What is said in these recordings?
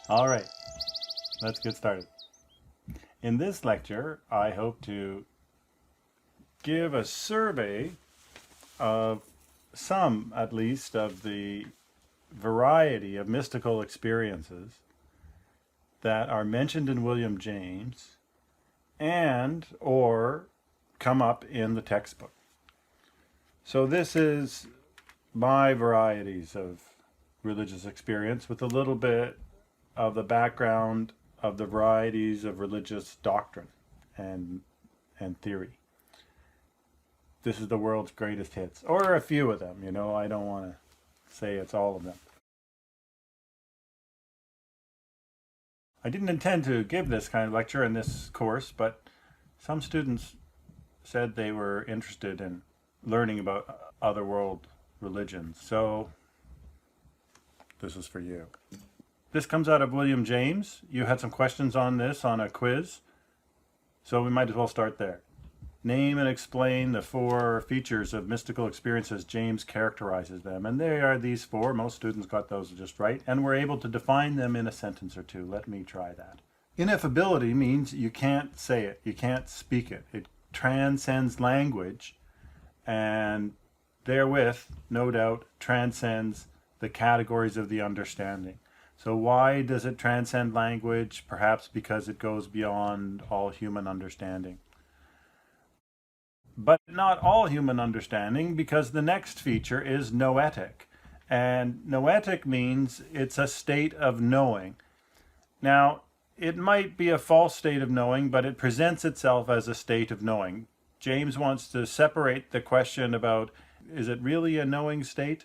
All right, let's get started. In this lecture, I hope to give a survey of some, at least, of the variety of mystical experiences that are mentioned in William James and or come up in the textbook. So this is my varieties of religious experience with a little bit of the background of the varieties of religious doctrine and theory. This is the world's greatest hits, or a few of them. I don't want to say it's all of them. I didn't intend to give this kind of lecture in this course, but some students said they were interested in learning about other world religions, so this is for you. This comes out of William James. You had some questions on this on a quiz, so we might as well start there. Name and explain the 4 features of mystical experiences James characterizes them. And they are these 4. Most students got those just right, and were able to define them in a sentence or two. Let me try that. Ineffability means you can't say it, you can't speak it. It transcends language, and therewith, no doubt, transcends the categories of the understanding. So why does it transcend language? Perhaps because it goes beyond all human understanding. But not all human understanding, because the next feature is noetic. And noetic means it's a state of knowing. Now, it might be a false state of knowing, but it presents itself as a state of knowing. James wants to separate the question about, is it really a knowing state,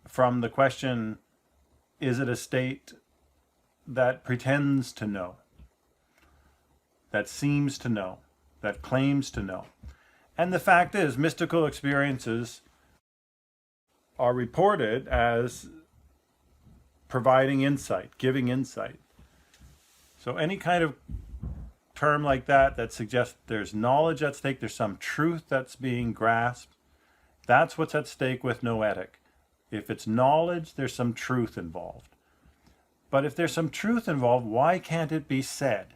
from the question, is it a state that pretends to know, that seems to know, that claims to know? And the fact is, mystical experiences are reported as providing insight, giving insight. So any kind of term like that suggests there's knowledge at stake, there's some truth that's being grasped, that's what's at stake with noetic. If it's knowledge, there's some truth involved. But if there's some truth involved, why can't it be said?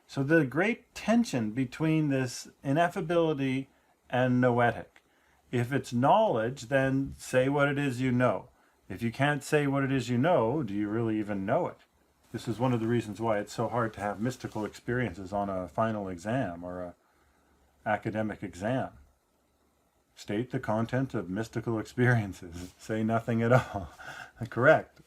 So the great tension between this ineffability and noetic. If it's knowledge, then say what it is you know. If you can't say what it is you know, do you really even know it? This is one of the reasons why it's so hard to have mystical experiences on a final exam or an academic exam. State the content of mystical experiences. Say nothing at all. Correct.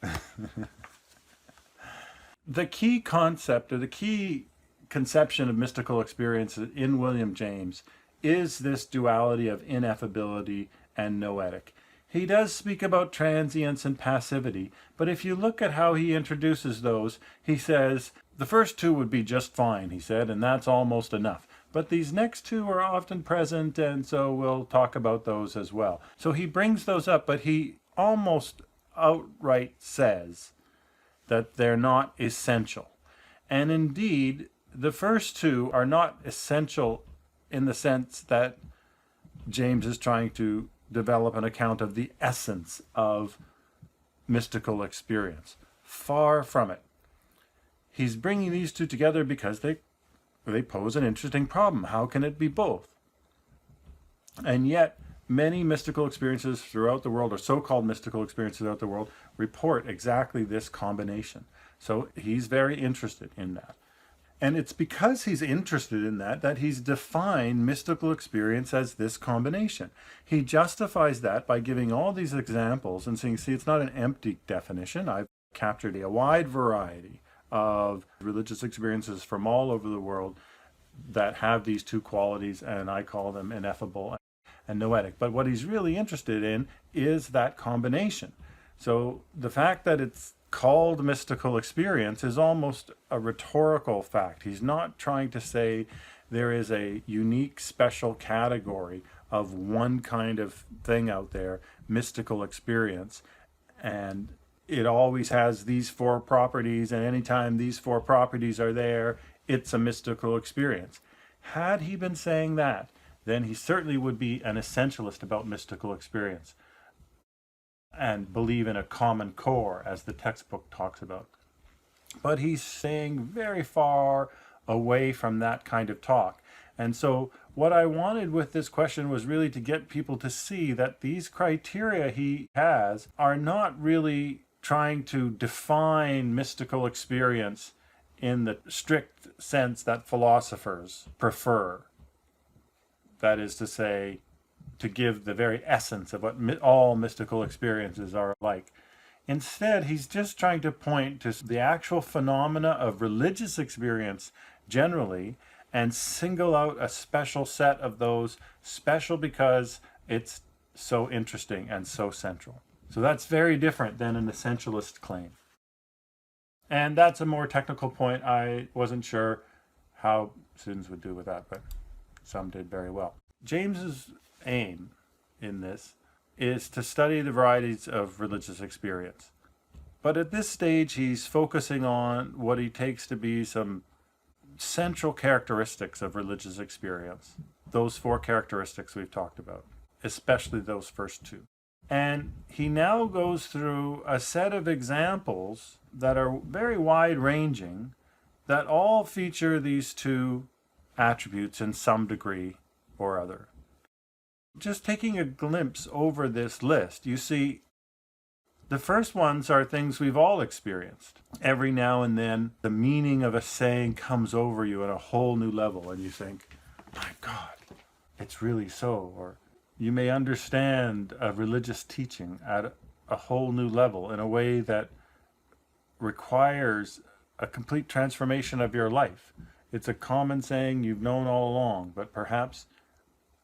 The key concept, or the key conception of mystical experiences in William James, is this duality of ineffability and noetic. He does speak about transience and passivity, but if you look at how he introduces those, he says, the first 2 would be just fine, he said, and that's almost enough. But these next 2 are often present, and so we'll talk about those as well. So he brings those up, but he almost outright says that they're not essential. And indeed, the first 2 are not essential in the sense that James is trying to develop an account of the essence of mystical experience. Far from it. He's bringing these 2 together because they pose an interesting problem. How can it be both? And yet, many mystical experiences throughout the world, or so-called mystical experiences throughout the world, report exactly this combination. So he's very interested in that. And it's because he's interested in that he's defined mystical experience as this combination. He justifies that by giving all these examples and saying, see, it's not an empty definition. I've captured a wide variety of religious experiences from all over the world that have these 2 qualities, and I call them ineffable and noetic. But what he's really interested in is that combination. So the fact that it's called mystical experience is almost a rhetorical fact. He's not trying to say there is a unique special category of one kind of thing out there, mystical experience, and it always has these 4 properties, and anytime these 4 properties are there, it's a mystical experience. Had he been saying that, then he certainly would be an essentialist about mystical experience. and believe in a common core, as the textbook talks about. But he's staying very far away from that kind of talk. And so what I wanted with this question was really to get people to see that these criteria he has are not really trying to define mystical experience in the strict sense that philosophers prefer. That is to say, to give the very essence of what all mystical experiences are like. Instead, he's just trying to point to the actual phenomena of religious experience generally and single out a special set of those, special because it's so interesting and so central. So that's very different than an essentialist claim. And that's a more technical point. I wasn't sure how students would do with that, but some did very well. James's aim in this is to study the varieties of religious experience. But at this stage, he's focusing on what he takes to be some central characteristics of religious experience. Those 4 characteristics we've talked about, especially those first 2. And he now goes through a set of examples that are very wide-ranging that all feature these 2 attributes in some degree or other. Just taking a glimpse over this list, you see the first ones are things we've all experienced. Every now and then, the meaning of a saying comes over you at a whole new level, and you think, my God, it's really so. Or you may understand a religious teaching at a whole new level in a way that requires a complete transformation of your life. It's a common saying you've known all along, but perhaps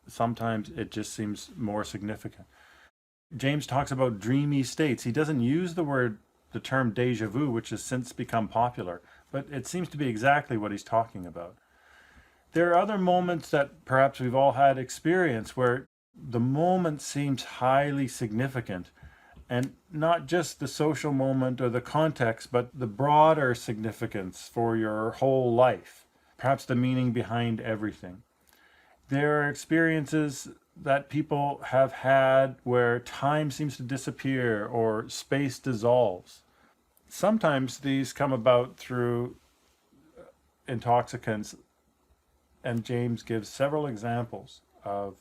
sometimes it just seems more significant. James talks about dreamy states. He doesn't use the term déjà vu, which has since become popular, but it seems to be exactly what he's talking about. There are other moments that perhaps we've all had experience where the moment seems highly significant, and not just the social moment or the context, but the broader significance for your whole life, perhaps the meaning behind everything. There are experiences that people have had where time seems to disappear or space dissolves. Sometimes these come about through intoxicants, and James gives several examples of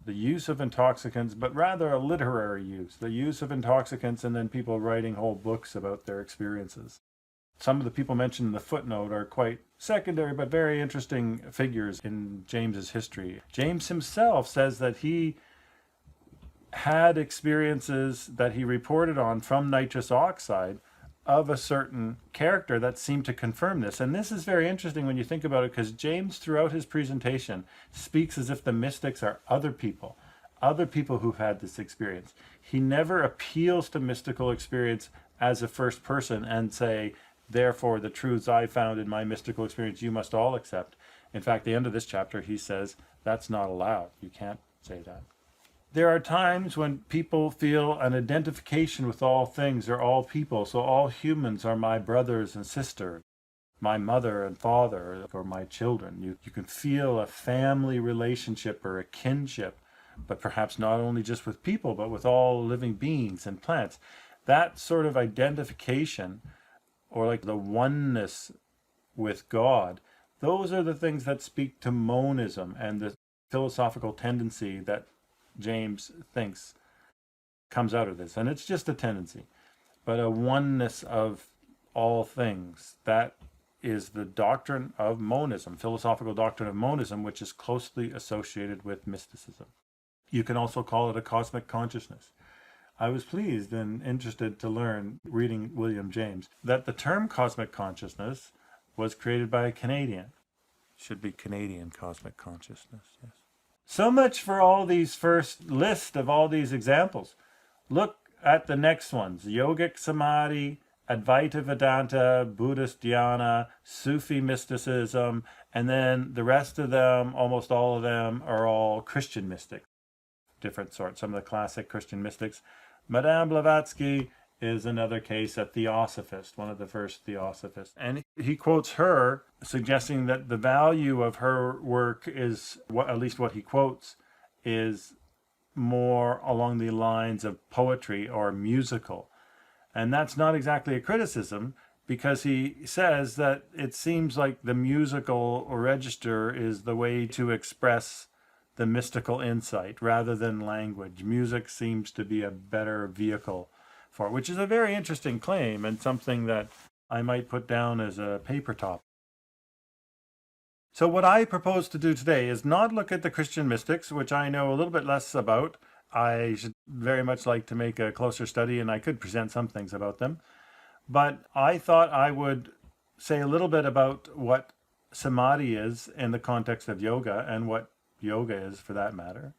the use of intoxicants, but rather a literary use, the use of intoxicants and then people writing whole books about their experiences. Some of the people mentioned in the footnote are quite secondary, but very interesting figures in James's history. James himself says that he had experiences that he reported on from nitrous oxide of a certain character that seemed to confirm this. And this is very interesting when you think about it, because James, throughout his presentation, speaks as if the mystics are other people who've had this experience. He never appeals to mystical experience as a first person and say, therefore, the truths I found in my mystical experience, you must all accept. In fact, the end of this chapter, he says, that's not allowed. You can't say that. There are times when people feel an identification with all things or all people. So all humans are my brothers and sisters, my mother and father, or my children. You can feel a family relationship or a kinship, but perhaps not only just with people, but with all living beings and plants. That sort of identification, or like the oneness with God, those are the things that speak to monism and the philosophical tendency that James thinks comes out of this. And it's just a tendency, but a oneness of all things. That is the doctrine of monism, philosophical doctrine of monism, which is closely associated with mysticism. You can also call it a cosmic consciousness. I was pleased and interested to learn, reading William James, that the term cosmic consciousness was created by a Canadian. Should be Canadian cosmic consciousness, yes. So much for all these first list of all these examples. Look at the next ones: yogic samadhi, Advaita Vedanta, Buddhist dhyana, Sufi mysticism, and then the rest of them, almost all of them, are all Christian mystics. Different sorts, some of the classic Christian mystics. Madame Blavatsky is another case, a theosophist, one of the first theosophists. And he quotes her, suggesting that the value of her work is, at least what he quotes, is more along the lines of poetry or musical. And that's not exactly a criticism, because he says that it seems like the musical register is the way to express the mystical insight rather than language. Music seems to be a better vehicle for it, which is a very interesting claim and something that I might put down as a paper topic. So what I propose to do today is not look at the Christian mystics, which I know a little bit less about. I should very much like to make a closer study, and I could present some things about them. But I thought I would say a little bit about what samadhi is in the context of yoga, and what yoga is for that matter.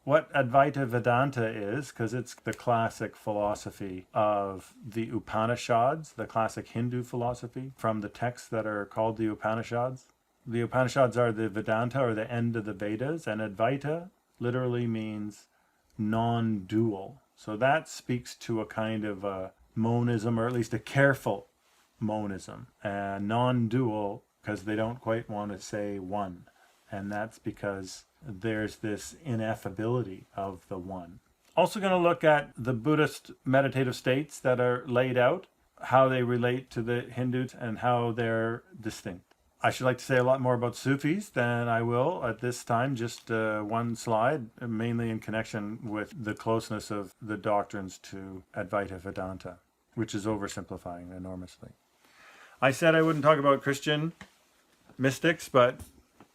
What Advaita Vedanta is, because it's the classic philosophy of the Upanishads, the classic Hindu philosophy from the texts that are called the Upanishads. The Upanishads are the Vedanta, or the end of the Vedas, and Advaita literally means non-dual. So that speaks to a kind of a monism, or at least a careful monism, and non-dual because they don't quite want to say one. And that's because there's this ineffability of the one. Also going to look at the Buddhist meditative states that are laid out, how they relate to the Hindus, and how they're distinct. I should like to say a lot more about Sufis than I will at this time, just one slide, mainly in connection with the closeness of the doctrines to Advaita Vedanta, which is oversimplifying enormously. I said I wouldn't talk about Christian mystics, but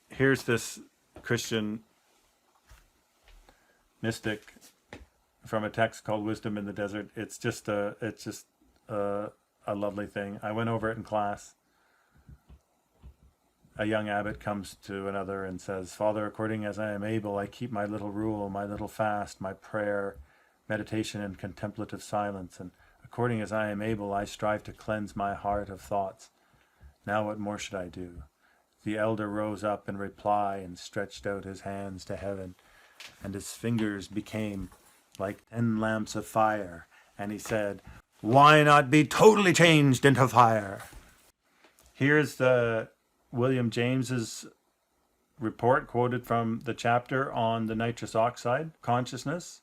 here's this Christian mystic from a text called Wisdom in the Desert. It's just a lovely thing. I went over it in class. A young abbot comes to another and says, "Father, according as I am able, I keep my little rule, my little fast, my prayer, meditation, and contemplative silence. And according as I am able, I strive to cleanse my heart of thoughts. Now what more should I do?" The elder rose up in reply and stretched out his hands to heaven, and his fingers became like 10 lamps of fire. And he said, "Why not be totally changed into fire?" Here's the William James's report, quoted from the chapter on the nitrous oxide consciousness.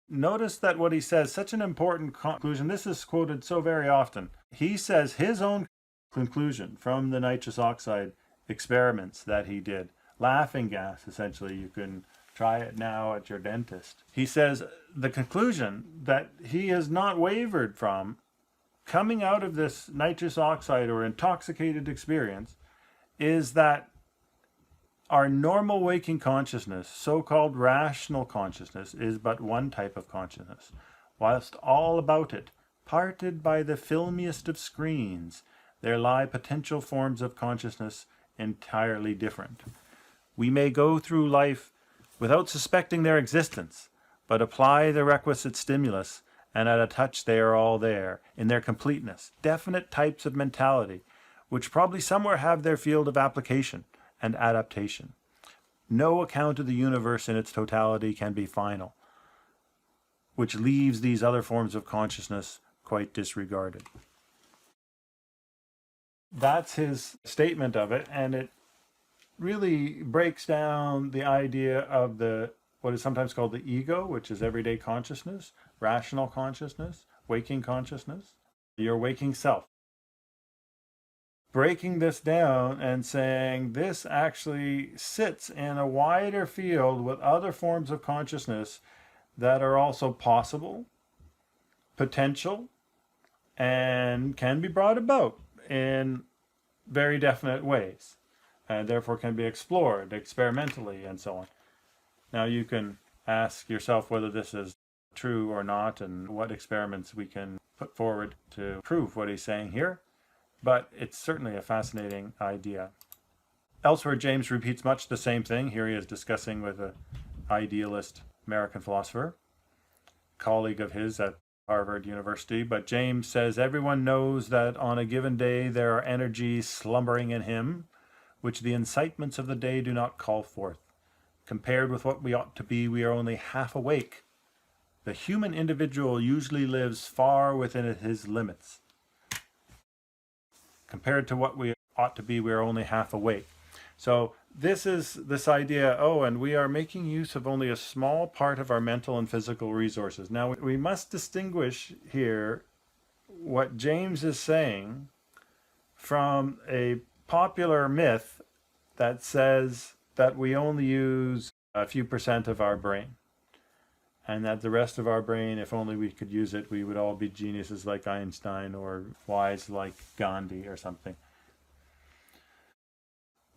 Notice that what he says, such an important conclusion. This is quoted so very often. He says his own conclusion from the nitrous oxide experiments that he did. Laughing gas, essentially. You can try it now at your dentist. He says the conclusion that he has not wavered from coming out of this nitrous oxide or intoxicated experience is that our normal waking consciousness, so-called rational consciousness, is but one type of consciousness, whilst all about it, parted by the filmiest of screens, there lie potential forms of consciousness entirely different. We may go through life without suspecting their existence, but apply the requisite stimulus, and at a touch they are all there, in their completeness, definite types of mentality, which probably somewhere have their field of application and adaptation. No account of the universe in its totality can be final, which leaves these other forms of consciousness quite disregarded. That's his statement of it, and it really breaks down the idea of what is sometimes called the ego, which is everyday consciousness, rational consciousness, waking consciousness, your waking self. Breaking this down and saying this actually sits in a wider field with other forms of consciousness that are also possible, potential, and can be brought about in very definite ways, and therefore can be explored experimentally and so on. Now you can ask yourself whether this is true or not, and what experiments we can put forward to prove what he's saying here, but it's certainly a fascinating idea. Elsewhere, James repeats much the same thing. Here he is discussing with an idealist American philosopher, colleague of his at Harvard University, but James says, "Everyone knows that on a given day there are energies slumbering in him, which the incitements of the day do not call forth. Compared with what we ought to be, we are only half awake. The human individual usually lives far within his limits. Compared to what we ought to be, we are only half awake." So this is this idea, oh, and we are making use of only a small part of our mental and physical resources. Now, we must distinguish here what James is saying from a popular myth that says that we only use a few percent of our brain, and that the rest of our brain, if only we could use it, we would all be geniuses like Einstein or wise like Gandhi or something.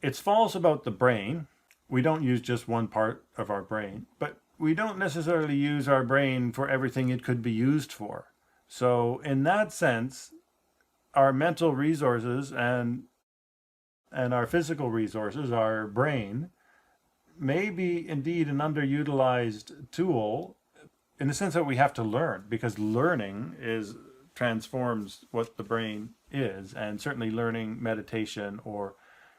It's false about the brain. We don't use just one part of our brain, but we don't necessarily use our brain for everything it could be used for. So in that sense, our mental resources and our physical resources, our brain, may be indeed an underutilized tool in the sense that we have to learn, because learning transforms what the brain is, and certainly learning meditation or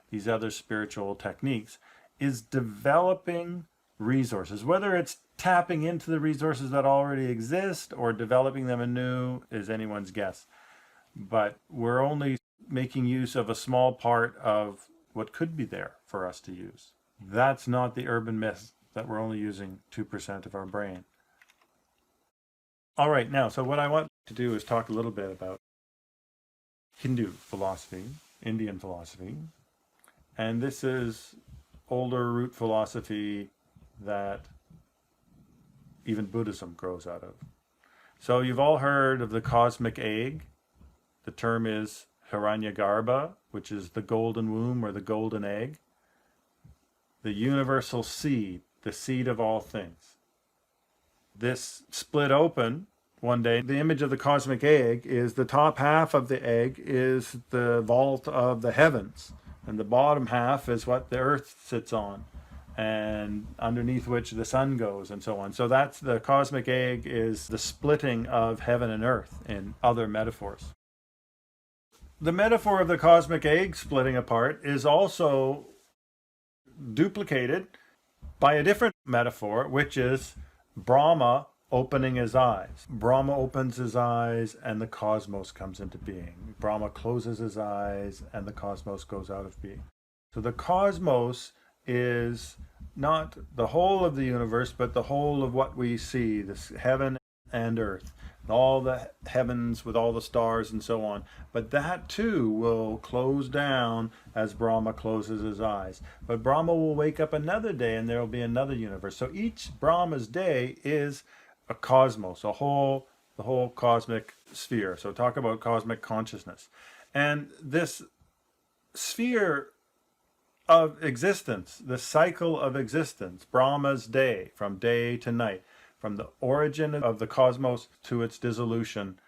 these other spiritual techniques is developing resources. Whether it's tapping into the resources that already exist or developing them anew is anyone's guess. But we're only making use of a small part of what could be there for us to use. That's not the urban myth that we're only using 2% of our brain. All right, now, so what I want to do is talk a little bit about Hindu philosophy, Indian philosophy. And this is older root philosophy that even Buddhism grows out of. So you've all heard of the cosmic egg. The term is Hiranyagarbha, which is the golden womb or the golden egg. The universal seed, the seed of all things. This split open one day. The image of the cosmic egg is the top half of the egg is the vault of the heavens, and the bottom half is what the earth sits on, and underneath which the sun goes, and so on. So that's the cosmic egg, is the splitting of heaven and earth in other metaphors. The metaphor of the cosmic egg splitting apart is also duplicated by a different metaphor, which is Brahma opening his eyes. Brahma opens his eyes and the cosmos comes into being. Brahma closes his eyes and the cosmos goes out of being. So the cosmos is not the whole of the universe, but the whole of what we see, this heaven and earth, and all the heavens with all the stars and so on. But that too will close down as Brahma closes his eyes. But Brahma will wake up another day and there will be another universe. So each Brahma's day is a cosmos, the whole cosmic sphere. So talk about cosmic consciousness. And this sphere of existence, the cycle of existence, Brahma's day, from day to night, from the origin of the cosmos to its dissolution,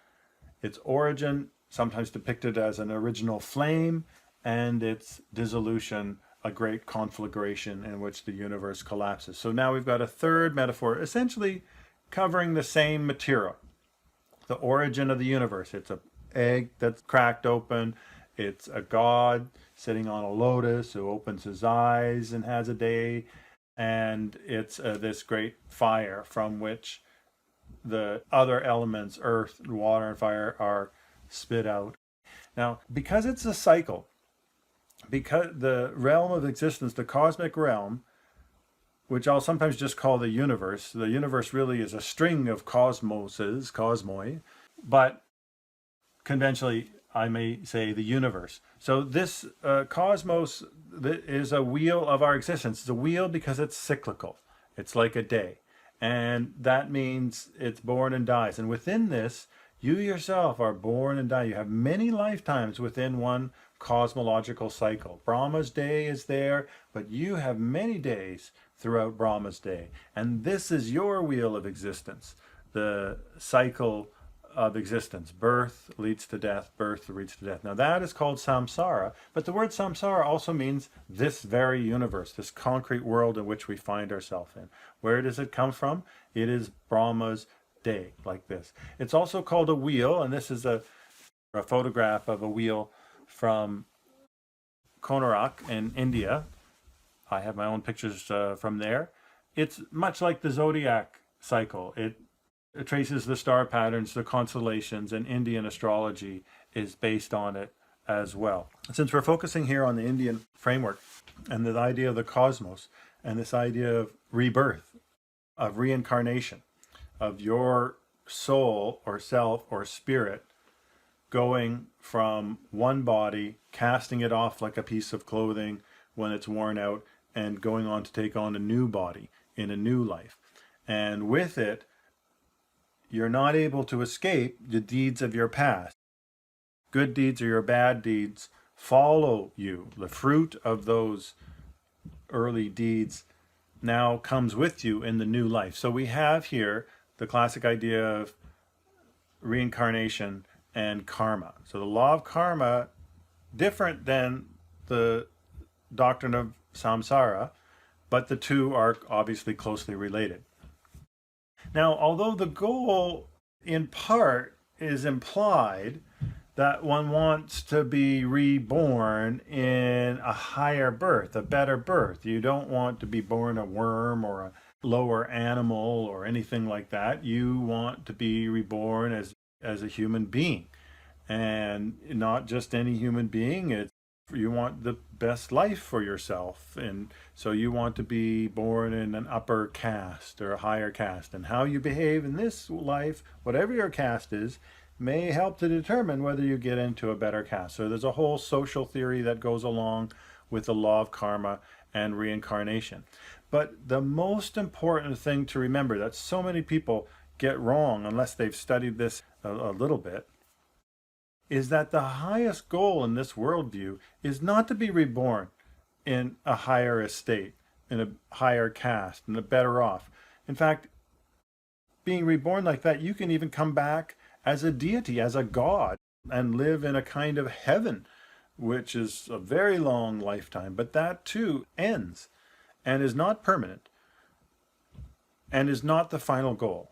its origin sometimes depicted as an original flame, and its dissolution a great conflagration in which the universe collapses. So now we've got a third metaphor, essentially covering the same material. The origin of the universe. It's an egg that's cracked open. It's a god sitting on a lotus who opens his eyes and has a day. And it's this great fire from which the other elements, earth, water, and fire, are spit out. Now, because it's a cycle, because the realm of existence, the cosmic realm, which I'll sometimes just call the universe really is a string of cosmoses, cosmoi, but conventionally I may say the universe. So this cosmos is a wheel of our existence. It's a wheel because it's cyclical. It's like a day. And that means it's born and dies. And within this, you yourself are born and die. You have many lifetimes within one cosmological cycle. Brahma's day is there, but you have many days throughout Brahma's day. And this is your wheel of existence, the cycle of existence. Birth leads to death, birth leads to death. Now that is called samsara, but the word samsara also means this very universe, this concrete world in which we find ourselves in. Where does it come from? It is Brahma's day, like this. It's also called a wheel, and this is a photograph of a wheel from Konarak in India. I have my own pictures from there. It's much like the zodiac cycle. It traces the star patterns, the constellations, and Indian astrology is based on it as well. Since we're focusing here on the Indian framework and the idea of the cosmos and this idea of rebirth, of reincarnation, of your soul or self or spirit going from one body, casting it off like a piece of clothing when it's worn out, and going on to take on a new body in a new life. And with it, you're not able to escape the deeds of your past. Good deeds or your bad deeds follow you. The fruit of those early deeds now comes with you in the new life. So we have here the classic idea of reincarnation and karma. So the law of karma, different than the doctrine of samsara, but the two are obviously closely related. Now, although the goal in part is implied that one wants to be reborn in a higher birth, a better birth. You don't want to be born a worm or a lower animal or anything like that. You want to be reborn as a human being, and not just any human being. You want the best life for yourself, and so you want to be born in an upper caste or a higher caste, and how you behave in this life, whatever your caste is, may help to determine whether you get into a better caste. So there's a whole social theory that goes along with the law of karma and reincarnation. But the most important thing to remember that so many people get wrong unless they've studied this a little bit is that the highest goal in this worldview is not to be reborn in a higher estate, in a higher caste, and a better off. In fact, being reborn like that, you can even come back as a deity, as a god, and live in a kind of heaven, which is a very long lifetime. But that too ends and is not permanent and is not the final goal.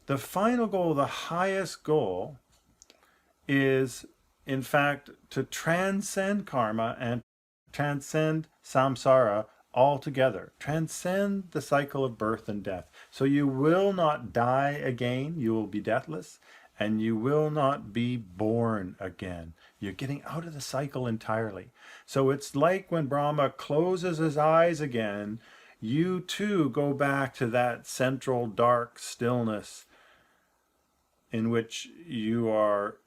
The final goal, the highest goal, is in fact to transcend karma and transcend samsara altogether, transcend the cycle of birth and death. So you will not die again, you will be deathless, and you will not be born again. You're getting out of the cycle entirely. So it's like when Brahma closes his eyes again, you too go back to that central dark stillness in which you are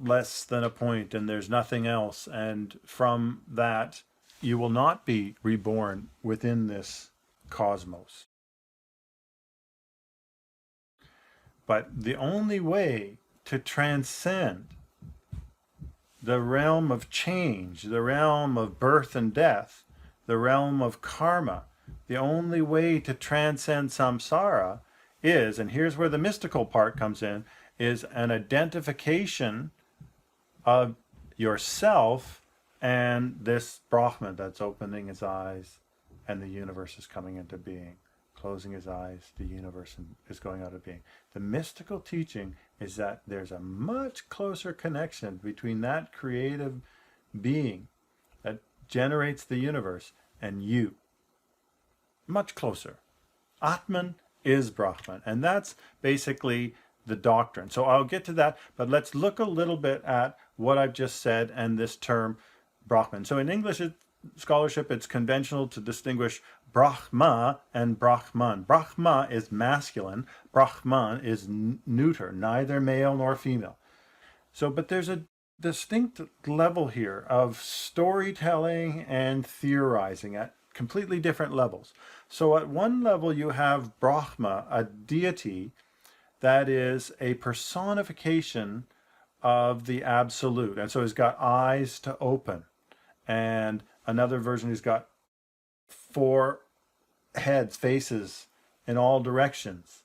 less than a point and there's nothing else, and from that you will not be reborn within this cosmos. But the only way to transcend the realm of change, the realm of birth and death, the realm of karma, the only way to transcend samsara is, and here's where the mystical part comes in, is an identification of yourself and this Brahman that's opening his eyes and the universe is coming into being. Closing his eyes, the universe is going out of being. The mystical teaching is that there's a much closer connection between that creative being that generates the universe and you. Much closer. Atman is Brahman, and that's basically the doctrine. So I'll get to that, but let's look a little bit at what I've just said and this term Brahman. So in English scholarship, it's conventional to distinguish Brahma and Brahman. Brahma is masculine, Brahman is neuter, neither male nor female. So, but there's a distinct level here of storytelling and theorizing at completely different levels. So at one level you have Brahma, a deity that is a personification of the absolute. And so he's got eyes to open. And another version, he's got 4 heads, faces in all directions,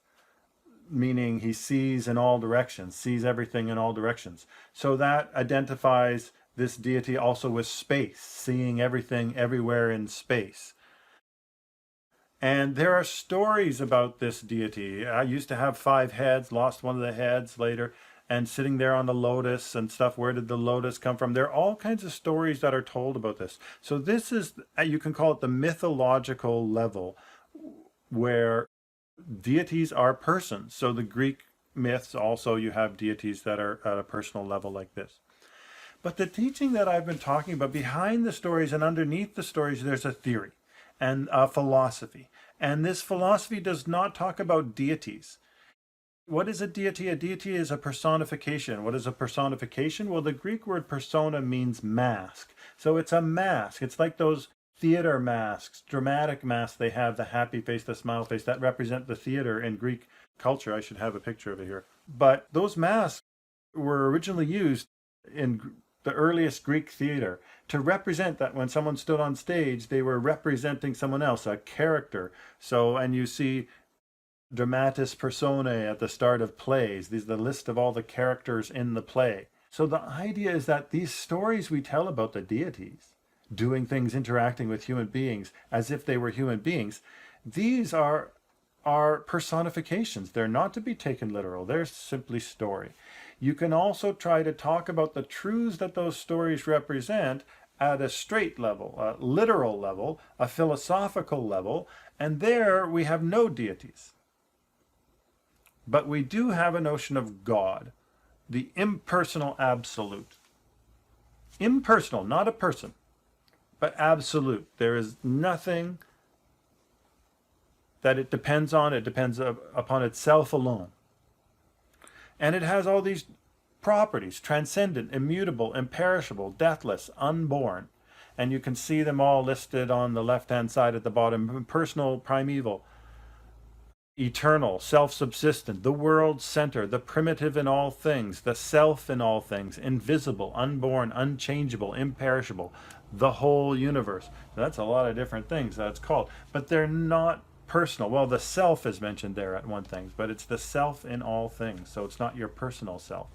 meaning he sees in all directions, sees everything in all directions. So that identifies this deity also with space, seeing everything everywhere in space. And there are stories about this deity. I used to have 5 heads, lost one of the heads later, and sitting there on the lotus and stuff. Where did the lotus come from? There are all kinds of stories that are told about this. So this is, you can call it the mythological level, where deities are persons. So the Greek myths also, you have deities that are at a personal level like this. But the teaching that I've been talking about, behind the stories and underneath the stories, there's a theory and a philosophy. And this philosophy does not talk about deities. What is a deity? A deity is a personification. What is a personification? Well, the Greek word persona means mask. So it's a mask. It's like those theater masks, dramatic masks they have, the happy face, the smile face, that represent the theater in Greek culture. I should have a picture of it here. But those masks were originally used in the earliest Greek theater to represent that when someone stood on stage, they were representing someone else, a character. So, and you see dramatis personae at the start of plays. These are the list of all the characters in the play. So the idea is that these stories we tell about the deities, doing things, interacting with human beings as if they were human beings, these are personifications. They're not to be taken literal. They're simply story. You can also try to talk about the truths that those stories represent at a straight level, a literal level, a philosophical level, and there we have no deities. But we do have a notion of God, the impersonal absolute. Impersonal, not a person, but absolute. There is nothing that it depends on. It depends upon itself alone. And it has all these properties: transcendent, immutable, imperishable, deathless, unborn. And you can see them all listed on the left-hand side at the bottom: personal, primeval, eternal, self-subsistent, the world center, the primitive in all things, the self in all things, invisible, unborn, unchangeable, imperishable, the whole universe. That's a lot of different things that it's called, but they're not personal. Well, the self is mentioned there at one thing, but it's the self in all things, so it's not your personal self.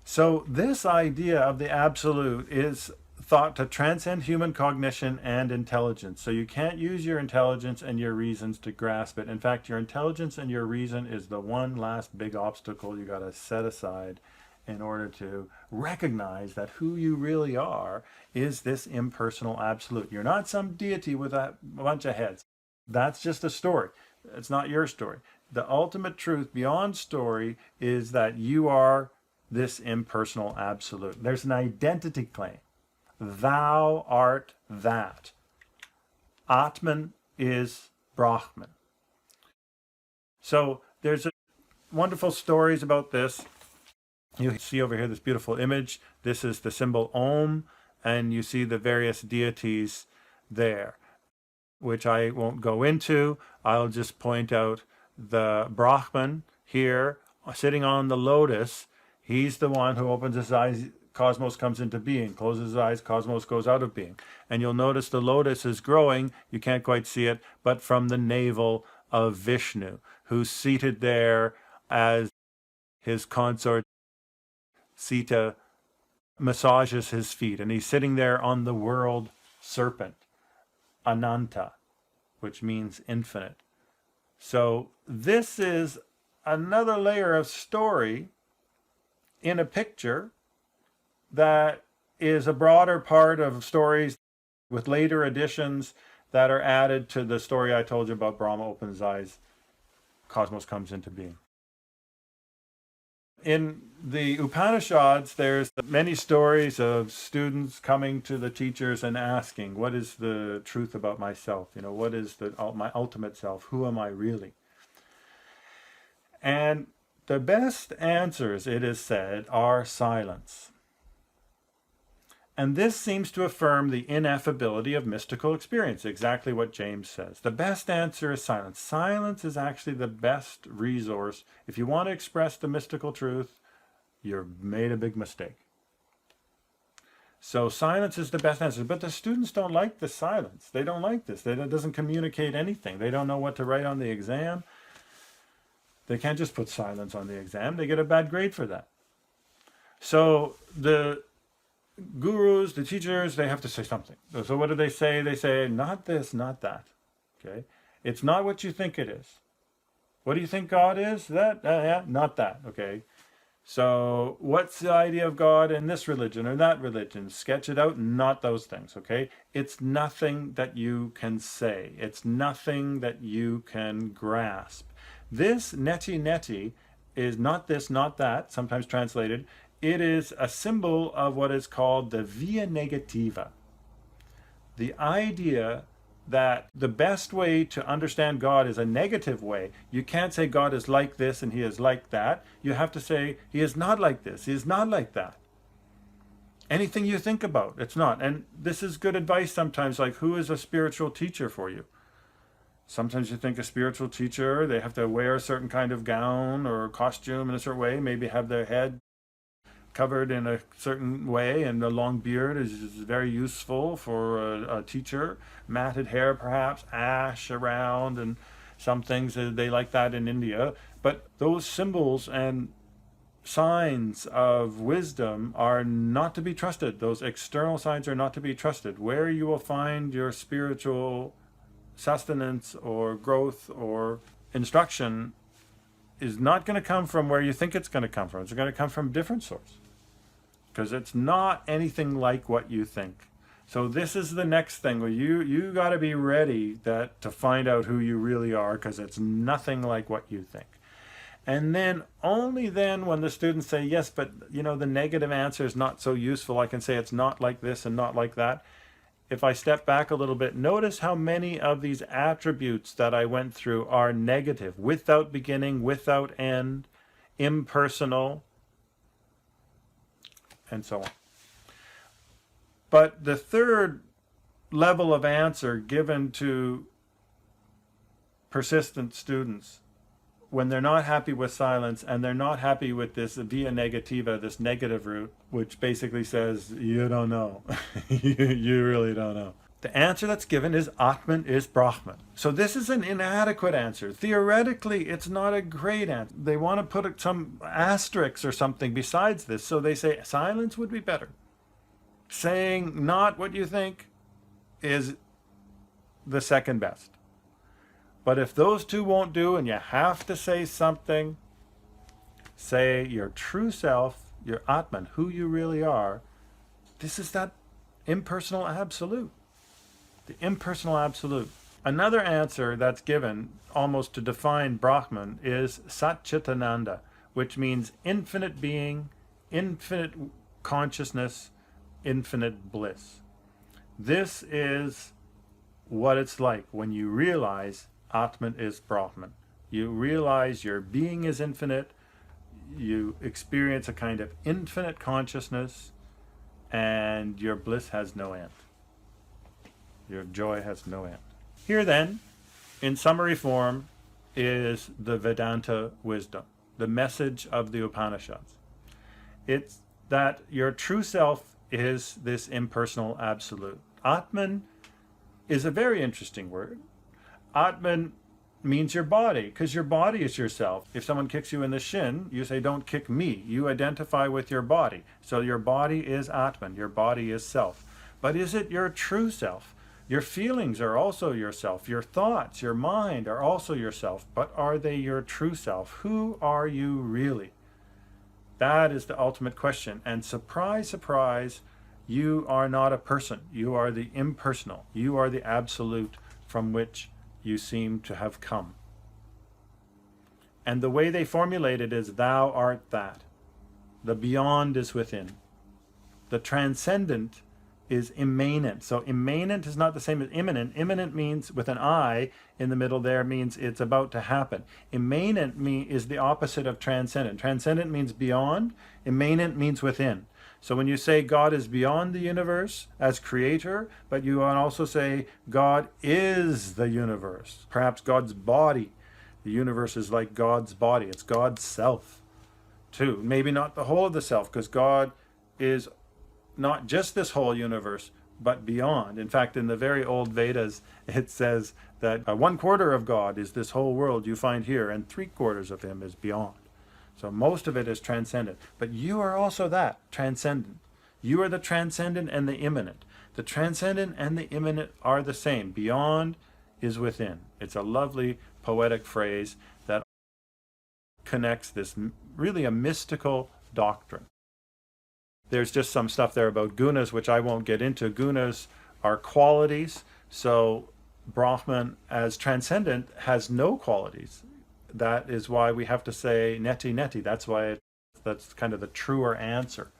So this idea of the absolute is thought to transcend human cognition and intelligence. So you can't use your intelligence and your reasons to grasp it. In fact, your intelligence and your reason is the one last big obstacle you got to set aside in order to recognize that who you really are is this impersonal absolute. You're not some deity with a bunch of heads. That's just a story. It's not your story. The ultimate truth beyond story is that you are this impersonal absolute. There's an identity claim. Thou art that. Atman is Brahman. So there's wonderful stories about this. You see over here this beautiful image. This is the symbol Om, and you see the various deities there, which I won't go into. I'll just point out the Brahman here, sitting on the lotus. He's the one who opens his eyes, cosmos comes into being, closes his eyes, cosmos goes out of being. And you'll notice the lotus is growing, you can't quite see it, but from the navel of Vishnu, who's seated there as his consort Sita massages his feet, and he's sitting there on the world serpent, Ananta, which means infinite. So this is another layer of story in a picture that is a broader part of stories with later additions that are added to the story I told you about Brahma opens his eyes, cosmos comes into being. In the Upanishads, there's many stories of students coming to the teachers and asking, what is the truth about myself? You know, what is my ultimate self? Who am I really? And the best answers, it is said, are silence. And this seems to affirm the ineffability of mystical experience, exactly what James says. The best answer is silence. Silence is actually the best resource. If you want to express the mystical truth, you've made a big mistake. So silence is the best answer. But the students don't like the silence. They don't like this. It doesn't communicate anything. They don't know what to write on the exam. They can't just put silence on the exam. They get a bad grade for that. So the gurus, the teachers, they have to say something. So what do they say? They say, not this, not that. Okay? It's not what you think it is. What do you think God is? That? Yeah, not that. Okay? So what's the idea of God in this religion or that religion? Sketch it out, not those things. Okay? It's nothing that you can say. It's nothing that you can grasp. This neti neti is not this, not that, sometimes translated, it is a symbol of what is called the via negativa. The idea that the best way to understand God is a negative way. You can't say God is like this and he is like that. You have to say he is not like this, he is not like that. Anything you think about, it's not. And this is good advice sometimes, like who is a spiritual teacher for you? Sometimes you think a spiritual teacher, they have to wear a certain kind of gown or costume in a certain way, maybe have their head covered in a certain way, and a long beard is very useful for a teacher. Matted hair, perhaps, ash around, and some things they like that in India. But those symbols and signs of wisdom are not to be trusted. Those external signs are not to be trusted. Where you will find your spiritual sustenance or growth or instruction is not going to come from where you think it's going to come from. It's going to come from a different source, because it's not anything like what you think. So this is the next thing where you got to be ready to find out who you really are, because it's nothing like what you think. And then only then, when the students say, yes, but the negative answer is not so useful, I can say it's not like this and not like that. If I step back a little bit, notice how many of these attributes that I went through are negative: without beginning, without end, impersonal, and so on. But the third level of answer given to persistent students when they're not happy with silence and they're not happy with this via negativa, this negative route, which basically says, you don't know. You really don't know. The answer that's given is Atman is Brahman. So this is an inadequate answer. Theoretically, it's not a great answer. They want to put some asterisks or something besides this. So they say silence would be better. Saying not what you think is the second best. But if those two won't do and you have to say something, say your true self, your Atman, who you really are. This is that impersonal absolute. The impersonal absolute. Another answer that's given, almost to define Brahman, is Satchitananda, which means infinite being, infinite consciousness, infinite bliss. This is what it's like when you realize Atman is Brahman. You realize your being is infinite, you experience a kind of infinite consciousness, and your bliss has no end. Your joy has no end. Here then, in summary form, is the Vedanta wisdom, the message of the Upanishads. It's that your true self is this impersonal absolute. Atman is a very interesting word. Atman means your body, because your body is yourself. If someone kicks you in the shin, you say, don't kick me. You identify with your body. So your body is Atman, your body is self. But is it your true self? Your feelings are also yourself. Your thoughts, your mind are also yourself. But are they your true self? Who are you really? That is the ultimate question. And surprise, surprise, you are not a person. You are the impersonal. You are the absolute from which you seem to have come. And the way they formulate it is, thou art that. The beyond is within. The transcendent is immanent. So immanent is not the same as immanent. Immanent means, with an I in the middle there, means it's about to happen. Immanent is the opposite of transcendent. Transcendent means beyond. Immanent means within. So when you say God is beyond the universe as creator, but you can also say God is the universe. Perhaps God's body. The universe is like God's body. It's God's self too. Maybe not the whole of the self, because God is not just this whole universe, but beyond. In fact, in the very old Vedas, it says that 1/4 of God is this whole world you find here, and 3/4 of him is beyond. So most of it is transcendent. But you are also that, transcendent. You are the transcendent and the immanent. The transcendent and the immanent are the same. Beyond is within. It's a lovely poetic phrase that connects this really a mystical doctrine. There's just some stuff there about gunas, which I won't get into. Gunas are qualities. So Brahman, as transcendent, has no qualities. That is why we have to say neti neti. That's why it's That's kind of the truer answer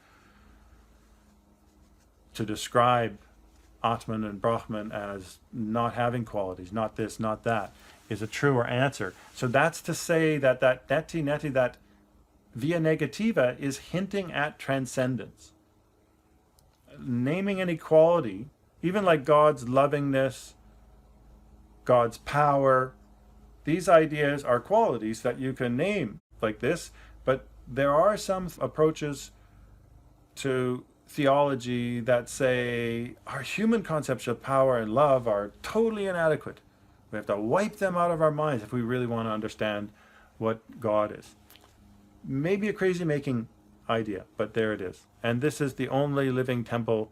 to describe Atman and Brahman as not having qualities, not this, not that, is a truer answer. So that's to say that that neti neti, that via negativa, is hinting at transcendence. Naming any quality, even like God's lovingness, God's power, these ideas are qualities that you can name like this, but there are some approaches to theology that say our human concepts of power and love are totally inadequate. We have to wipe them out of our minds if we really want to understand what God is. Maybe a crazy-making idea, but there it is. And this is the only living temple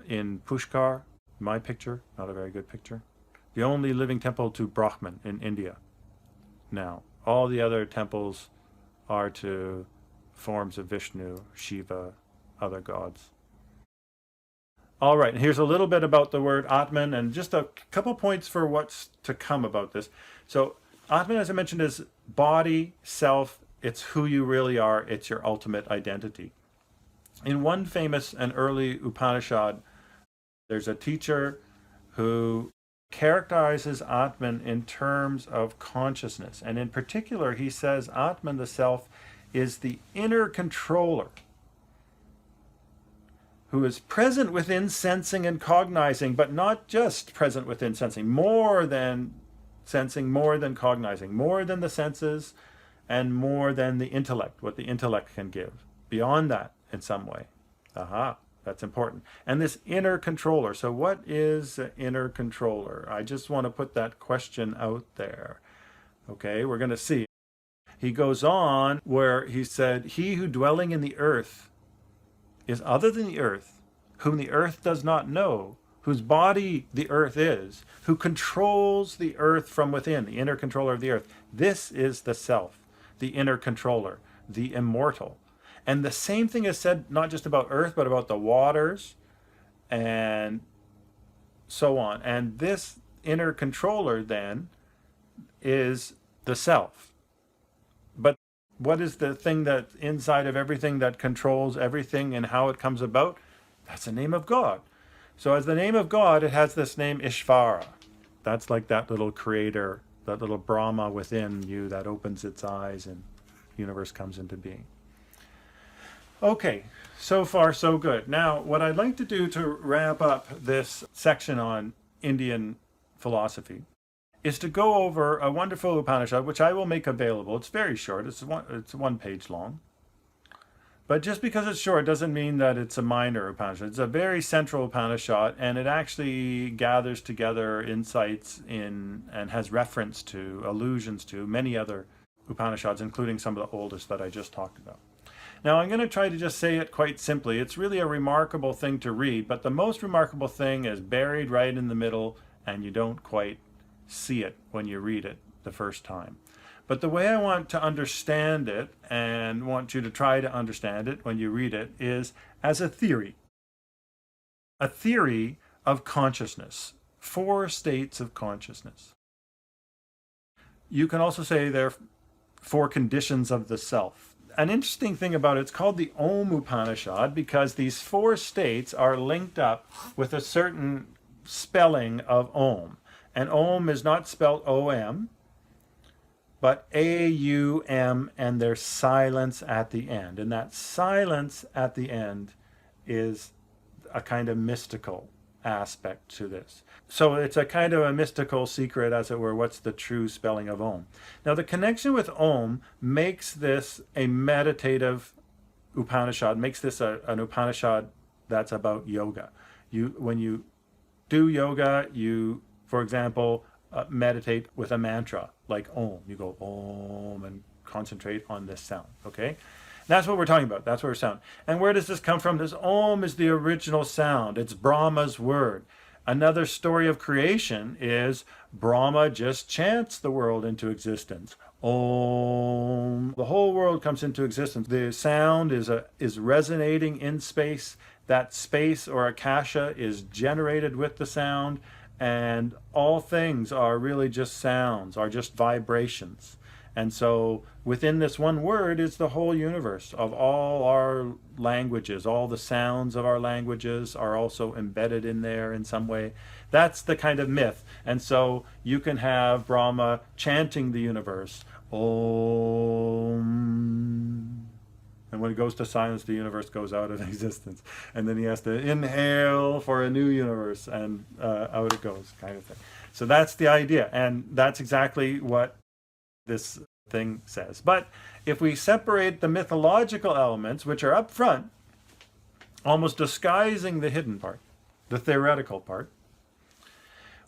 in Pushkar, my picture, not a very good picture. The only living temple to Brahman in India. Now, all the other temples are to forms of Vishnu, Shiva, other gods. All right, and here's a little bit about the word Atman and just a couple points for what's to come about this. So Atman, as I mentioned, is body, self. It's who you really are. It's your ultimate identity. In one famous and early Upanishad, there's a teacher who characterizes Atman in terms of consciousness. And in particular, he says Atman, the self, is the inner controller who is present within sensing and cognizing, but not just present within sensing, more than sensing, more than cognizing, more than the senses, and more than the intellect, what the intellect can give. Beyond that, in some way. Aha, that's important. And this inner controller. So what is an inner controller? I just want to put that question out there. Okay, we're going to see. He goes on where he said, he who dwelling in the earth is other than the earth, whom the earth does not know, whose body the earth is, who controls the earth from within, the inner controller of the earth. This is the self, the inner controller, the immortal. And the same thing is said not just about earth, but about the waters and so on. And this inner controller then is the self. But what is the thing that's inside of everything that controls everything and how it comes about? That's the name of God. So as the name of God, it has this name Ishvara. That's like that little creator, that little Brahma within you that opens its eyes and the universe comes into being. Okay, so far so good. Now, what I'd like to do to wrap up this section on Indian philosophy is to go over a wonderful Upanishad, which I will make available. It's very short. It's one page long. But just because it's short doesn't mean that it's a minor Upanishad. It's a very central Upanishad, and it actually gathers together insights in and has reference to, allusions to many other Upanishads, including some of the oldest that I just talked about. Now, I'm going to try to just say it quite simply. It's really a remarkable thing to read, but the most remarkable thing is buried right in the middle, and you don't quite see it when you read it the first time. But the way I want to understand it, and want you to try to understand it when you read it, is as a theory of consciousness, 4 states of consciousness. You can also say there are 4 conditions of the self. An interesting thing about it, it's called the Om Upanishad because these 4 states are linked up with a certain spelling of Om. And Om is not spelled O-M, but A-U-M, and there's silence at the end. And that silence at the end is a kind of mystical aspect to this. So it's a kind of a mystical secret, as it were, what's the true spelling of Om. Now the connection with Om makes this a meditative Upanishad, makes this an Upanishad that's about yoga. When you do yoga, you, for example, meditate with a mantra like Om. You go Om and concentrate on this sound, okay? That's what we're talking about. That's what we're sound. And where does this come from? This Om is the original sound. It's Brahma's word. Another story of creation is Brahma just chants the world into existence. Om. The whole world comes into existence. The sound is resonating in space. That space or akasha is generated with the sound. And all things are really just sounds, are just vibrations. And so within this one word is the whole universe of all our languages. All the sounds of our languages are also embedded in there in some way. That's the kind of myth. And so you can have Brahma chanting the universe, Om. And when it goes to silence, the universe goes out of existence. And then he has to inhale for a new universe, and out it goes, kind of thing. So that's the idea. And that's exactly what this thing says. But if we separate the mythological elements, which are up front, almost disguising the hidden part, the theoretical part,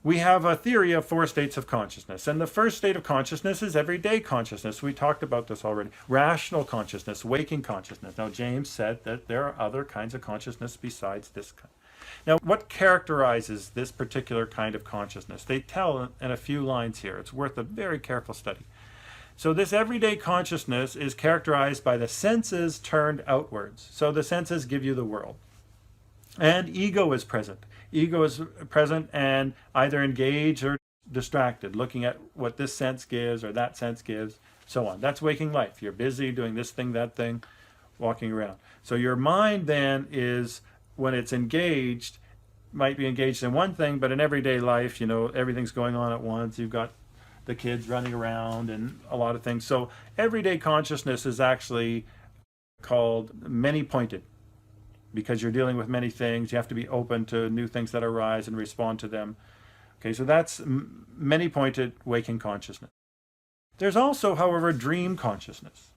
we have a theory of 4 states of consciousness. And the first state of consciousness is everyday consciousness. We talked about this already. Rational consciousness, waking consciousness. Now, James said that there are other kinds of consciousness besides this kind. Now, what characterizes this particular kind of consciousness? They tell in a few lines here. It's worth a very careful study. So this everyday consciousness is characterized by the senses turned outwards. So the senses give you the world. And ego is present. Ego is present and either engaged or distracted, looking at what this sense gives or that sense gives, so on. That's waking life. You're busy doing this thing, that thing, walking around. So your mind then is, when it's engaged, might be engaged in one thing, but in everyday life, everything's going on at once. You've got the kids running around and a lot of things. So everyday consciousness is actually called many-pointed, because you're dealing with many things. You have to be open to new things that arise and respond to them. Okay, so that's many-pointed waking consciousness. There's also, however, dream consciousness.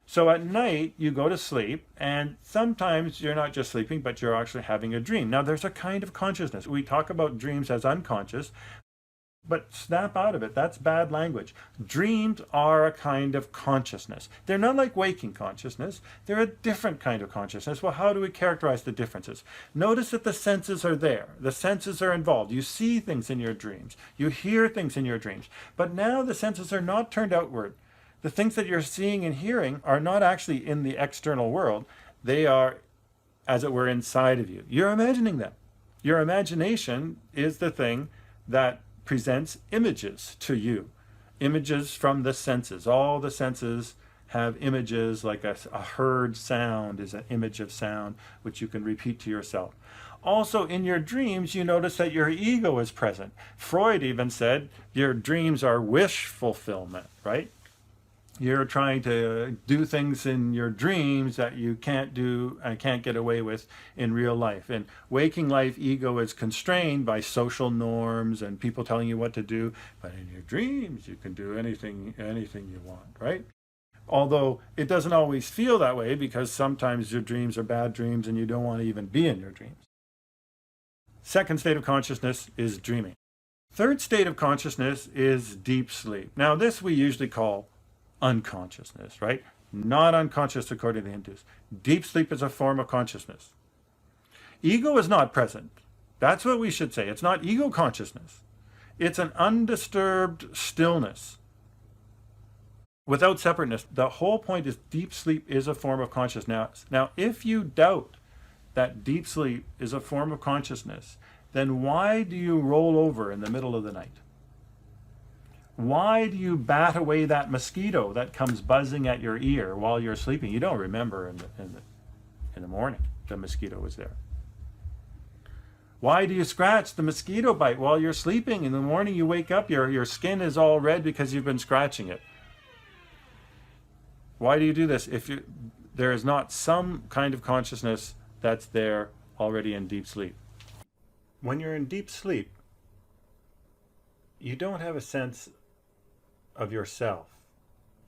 So at night, you go to sleep, and sometimes you're not just sleeping, but you're actually having a dream. Now, there's a kind of consciousness. We talk about dreams as unconscious, but snap out of it. That's bad language. Dreams are a kind of consciousness. They're not like waking consciousness. They're a different kind of consciousness. Well, how do we characterize the differences? Notice that the senses are there. The senses are involved. You see things in your dreams. You hear things in your dreams. But now the senses are not turned outward. The things that you're seeing and hearing are not actually in the external world. They are, as it were, inside of you. You're imagining them. Your imagination is the thing that presents images to you, images from the senses. All the senses have images, like a heard sound is an image of sound, which you can repeat to yourself. Also, in your dreams, you notice that your ego is present. Freud even said your dreams are wish fulfillment, right? You're trying to do things in your dreams that you can't do and can't get away with in real life. In waking life, ego is constrained by social norms and people telling you what to do. But in your dreams, you can do anything you want, right? Although it doesn't always feel that way, because sometimes your dreams are bad dreams and you don't want to even be in your dreams. Second state of consciousness is dreaming. Third state of consciousness is deep sleep. Now, this we usually call unconsciousness, right? Not unconscious according to the Hindus. Deep sleep is a form of consciousness. Ego is not present. That's what we should say. It's not ego consciousness. It's an undisturbed stillness without separateness. The whole point is deep sleep is a form of consciousness. Now, if you doubt that deep sleep is a form of consciousness, then why do you roll over in the middle of the night? Why do you bat away that mosquito that comes buzzing at your ear while you're sleeping? You don't remember in the morning the mosquito was there. Why do you scratch the mosquito bite while you're sleeping? In the morning you wake up, your skin is all red because you've been scratching it. Why do you do this? If there is not some kind of consciousness that's there already in deep sleep. When you're in deep sleep, you don't have a sense of yourself.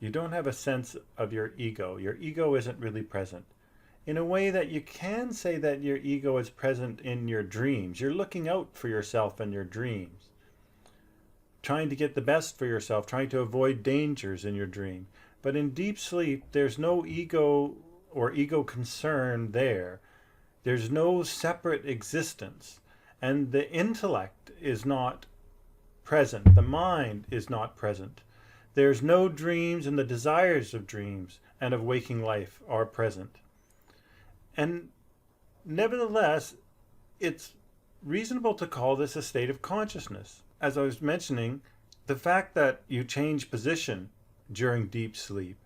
You don't have a sense of your ego. Your ego isn't really present. In a way that you can say that your ego is present in your dreams. You're looking out for yourself in your dreams, trying to get the best for yourself, trying to avoid dangers in your dream. But in deep sleep, there's no ego or ego concern there. There's no separate existence. And the intellect is not present. The mind is not present. There's no dreams, and the desires of dreams and of waking life are present. And nevertheless, it's reasonable to call this a state of consciousness. As I was mentioning, the fact that you change position during deep sleep,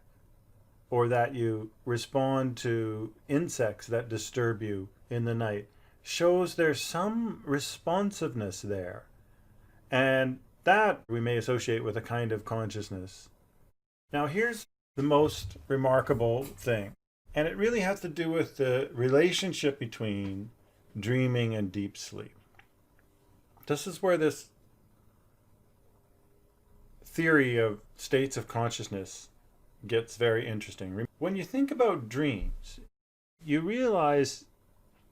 or that you respond to insects that disturb you in the night, shows there's some responsiveness there. And that we may associate with a kind of consciousness. Now, here's the most remarkable thing, and it really has to do with the relationship between dreaming and deep sleep. This is where this theory of states of consciousness gets very interesting. When you think about dreams, you realize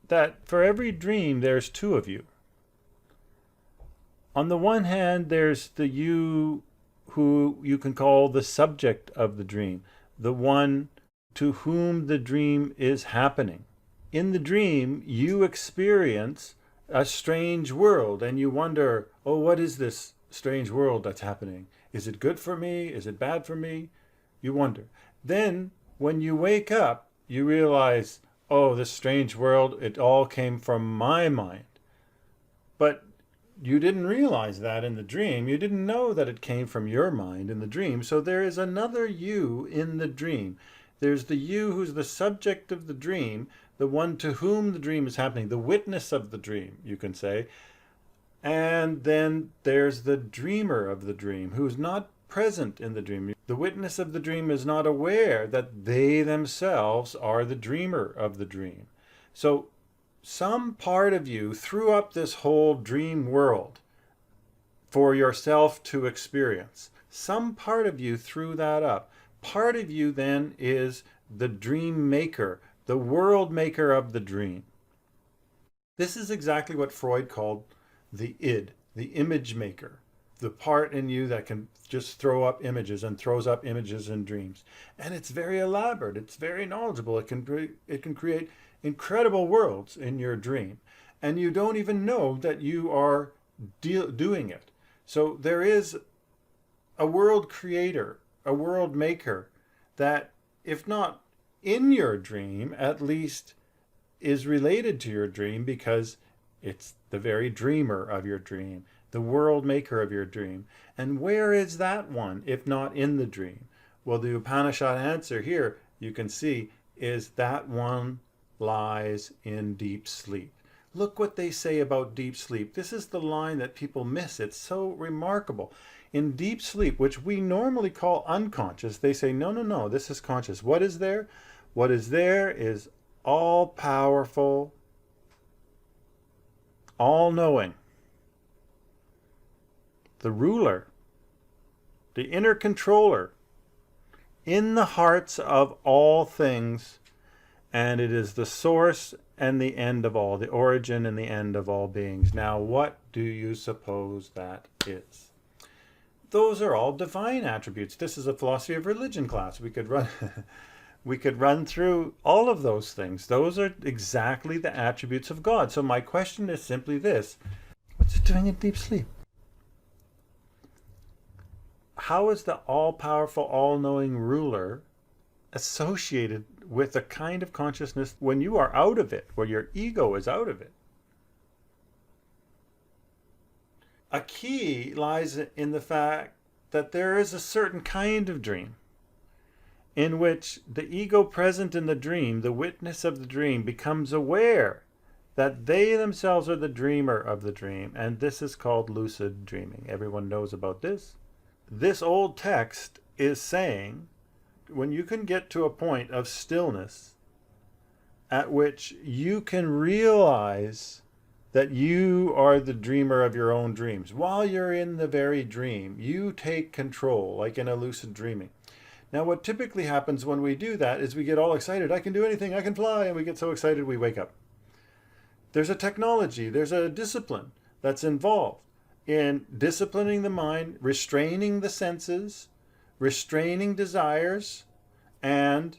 that for every dream there's two of you. On the one hand, there's the you who you can call the subject of the dream, the one to whom the dream is happening. In the dream, you experience a strange world and you wonder, oh, what is this strange world that's happening? Is it good for me? Is it bad for me? You wonder. Then, when you wake up, you realize, oh, this strange world, it all came from my mind. But you didn't realize that in the dream. You didn't know that it came from your mind in the dream. So there is another you in the dream. There's the you who's the subject of the dream, the one to whom the dream is happening, the witness of the dream, you can say. And then there's the dreamer of the dream, who's not present in the dream. The witness of the dream is not aware that they themselves are the dreamer of the dream. So some part of you threw up this whole dream world for yourself to experience. Some part of you threw that up. Part of you then is the dream maker, the world maker of the dream. This is exactly what Freud called the id, the image maker, the part in you that can just throw up images and throws up images in dreams. And it's very elaborate. It's very knowledgeable. It can create incredible worlds in your dream. And you don't even know that you are doing it. So there is a world creator, a world maker that, if not in your dream, at least is related to your dream because it's the very dreamer of your dream, the world maker of your dream. And where is that one, if not in the dream? Well, the Upanishad answer here, you can see, is that one lies in deep sleep. Look what they say about deep sleep. This is the line that people miss. It's so remarkable. In deep sleep, which we normally call unconscious, they say, no, no, no, this is conscious. What is there? What is there is all-powerful, all-knowing, the ruler, the inner controller, in the hearts of all things, and it is the source and the end of all, the origin and the end of all beings. Now, what do you suppose that is? Those are all divine attributes. This is a philosophy of religion class. We could run we could run through all of those things. Those are exactly the attributes of God. So my question is simply this: what's it doing in deep sleep? How is the all-powerful, all-knowing ruler associated with a kind of consciousness when you are out of it, where your ego is out of it? A key lies in the fact that there is a certain kind of dream in which the ego present in the dream, the witness of the dream, becomes aware that they themselves are the dreamer of the dream, and this is called lucid dreaming. Everyone knows about this. This old text is saying, when you can get to a point of stillness at which you can realize that you are the dreamer of your own dreams, while you're in the very dream, you take control, like in a lucid dreaming. Now, what typically happens when we do that is we get all excited. I can do anything, I can fly, and we get so excited we wake up. There's a technology, there's a discipline that's involved in disciplining the mind, restraining the senses, restraining desires, and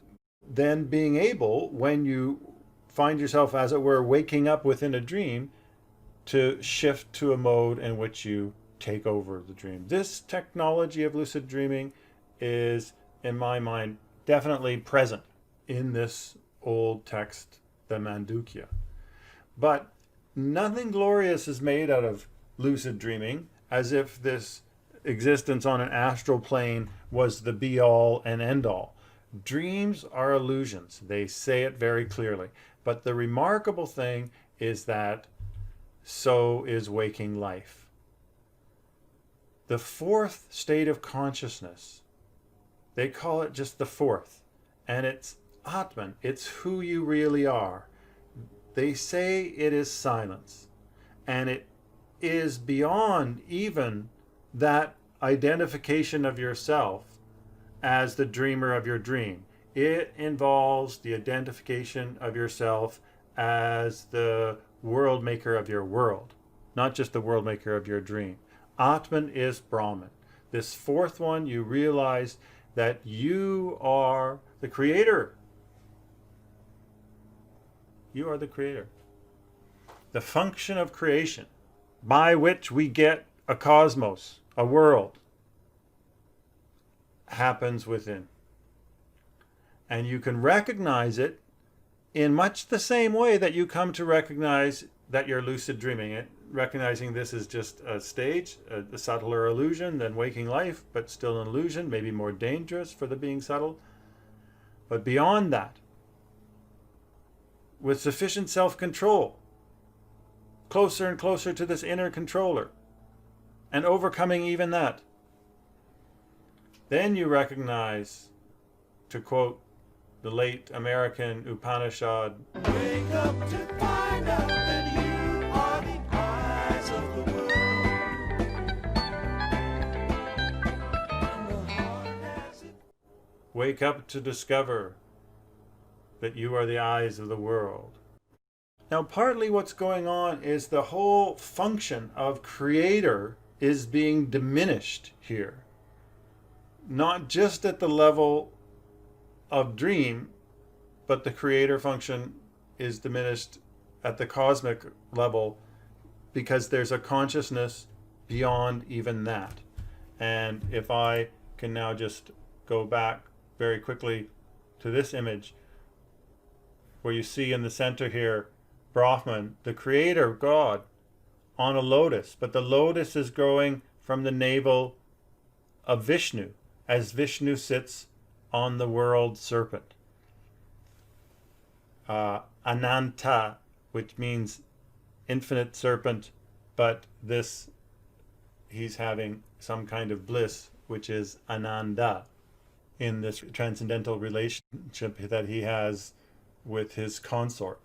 then being able, when you find yourself, as it were, waking up within a dream, to shift to a mode in which you take over the dream. This technology of lucid dreaming is, in my mind, definitely present in this old text, the Mandukya. But nothing glorious is made out of lucid dreaming, as if this existence on an astral plane was the be all and end all. Dreams are illusions. They say it very clearly. But the remarkable thing is that so is waking life. The fourth state of consciousness, they call it just the fourth, and it's Atman. It's who you really are. They say it is silence, and it is beyond even that identification of yourself as the dreamer of your dream. It involves the identification of yourself as the world maker of your world, not just the world maker of your dream. Atman is Brahman. This fourth one, you realize that you are the creator. You are the creator. The function of creation by which we get a cosmos, a world, happens within. And you can recognize it in much the same way that you come to recognize that you're lucid dreaming it, recognizing this is just a stage, a subtler illusion than waking life, but still an illusion, maybe more dangerous for the being subtle. But beyond that, with sufficient self-control, closer and closer to this inner controller, and overcoming even that, then you recognize, to quote the late American Upanishad, "Wake up to find out that you are the eyes of the world. And the heart has it." Wake up to discover that you are the eyes of the world. Now, partly what's going on is the whole function of creator is being diminished here. Not just at the level of dream, but the creator function is diminished at the cosmic level because there's a consciousness beyond even that. And if I can now just go back very quickly to this image, where you see in the center here Brahman, the creator God, on a lotus, but the lotus is growing from the navel of Vishnu, as Vishnu sits on the world serpent. Ananta, which means infinite serpent, but this, he's having some kind of bliss, which is Ananda, in this transcendental relationship that he has with his consort.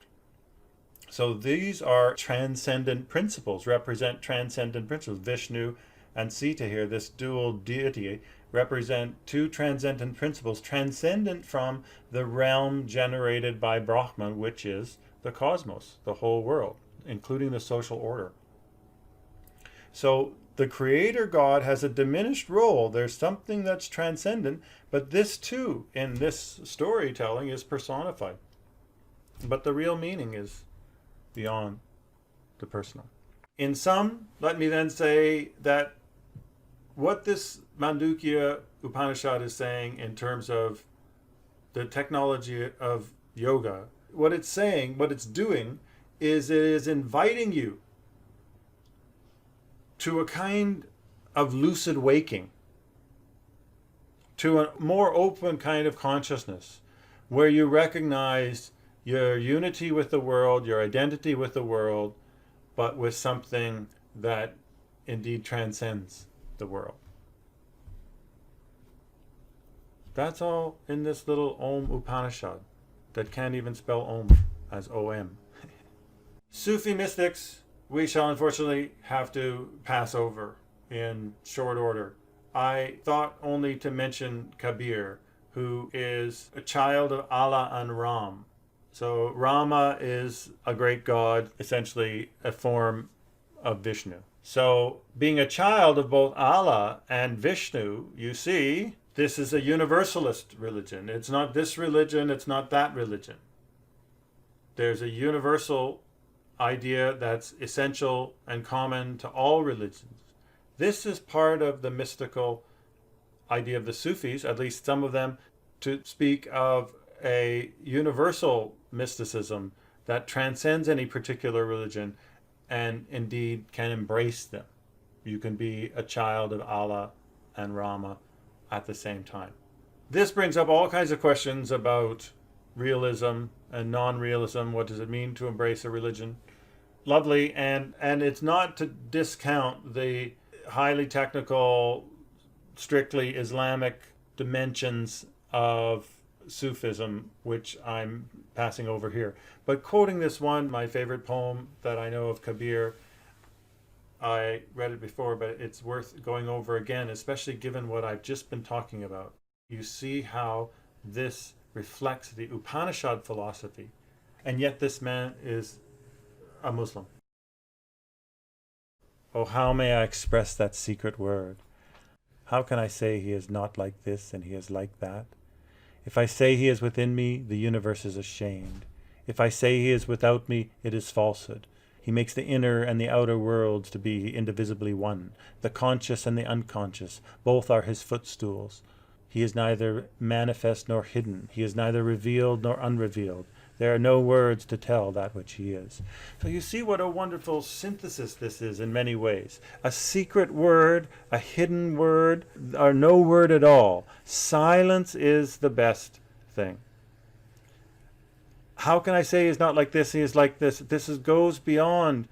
So these are transcendent principles, represent transcendent principles. Vishnu and Sita here, this dual deity, represent two transcendent principles, transcendent from the realm generated by Brahman, which is the cosmos, the whole world, including the social order. So the creator God has a diminished role. There's something that's transcendent, but this too, in this storytelling, is personified. But the real meaning is beyond the personal. In sum, let me then say that what this Mandukya Upanishad is saying in terms of the technology of yoga, what it's saying, what it's doing, is it is inviting you to a kind of lucid waking, to a more open kind of consciousness, where you recognize your unity with the world, your identity with the world, but with something that indeed transcends the world. That's all in this little Om Upanishad that can't even spell Om as O-M. Sufi mystics, we shall unfortunately have to pass over in short order. I thought only to mention Kabir, who is a child of Allah and Ram. So Rama is a great god, essentially a form of Vishnu. So being a child of both Allah and Vishnu, you see, this is a universalist religion. It's not this religion, it's not that religion. There's a universal idea that's essential and common to all religions. This is part of the mystical idea of the Sufis, at least some of them, to speak of a universal mysticism that transcends any particular religion and indeed can embrace them. You can be a child of Allah and Rama at the same time. This brings up all kinds of questions about realism and non-realism. What does it mean to embrace a religion? Lovely, and it's not to discount the highly technical, strictly Islamic dimensions of Sufism, which I'm passing over here. But quoting this one, my favorite poem that I know of, Kabir, I read it before, but it's worth going over again, especially given what I've just been talking about. You see how this reflects the Upanishad philosophy, and yet this man is a Muslim. Oh, how may I express that secret word? How can I say he is not like this and he is like that? If I say he is within me, the universe is ashamed. If I say he is without me, it is falsehood. He makes the inner and the outer worlds to be indivisibly one. The conscious and the unconscious, both are his footstools. He is neither manifest nor hidden. He is neither revealed nor unrevealed. There are no words to tell that which he is. So you see what a wonderful synthesis this is in many ways. A secret word, a hidden word, or no word at all. Silence is the best thing. How can I say he is not like this, he is like this? Goes beyond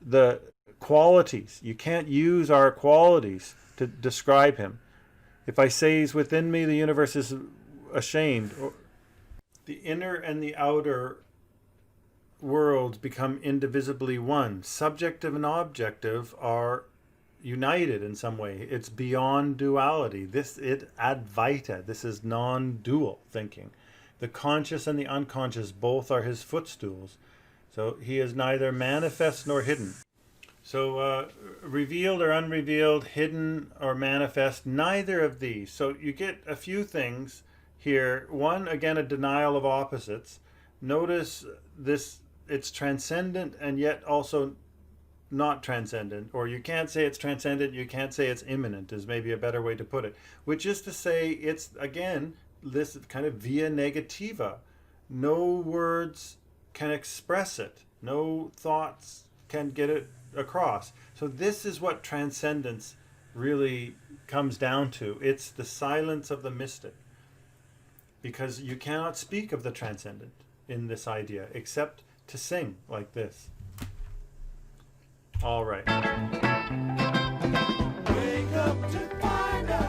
the qualities. You can't use our qualities to describe him. If I say he's within me, the universe is ashamed. The inner and the outer worlds become indivisibly one. Subjective and objective are united in some way. It's beyond duality. It advaita. This is non-dual thinking. The conscious and the unconscious both are his footstools. So he is neither manifest nor hidden. So revealed or unrevealed, hidden or manifest, neither of these. So you get a few things here. One, again, a denial of opposites. Notice this, it's transcendent and yet also not transcendent. Or you can't say it's transcendent, you can't say it's immanent, is maybe a better way to put it. Which is to say, it's, again, this kind of via negativa. No words can express it. No thoughts can get it across. So this is what transcendence really comes down to. It's the silence of the mystic. Because you cannot speak of the transcendent in this idea except to sing like this. All right. Wake up to find out.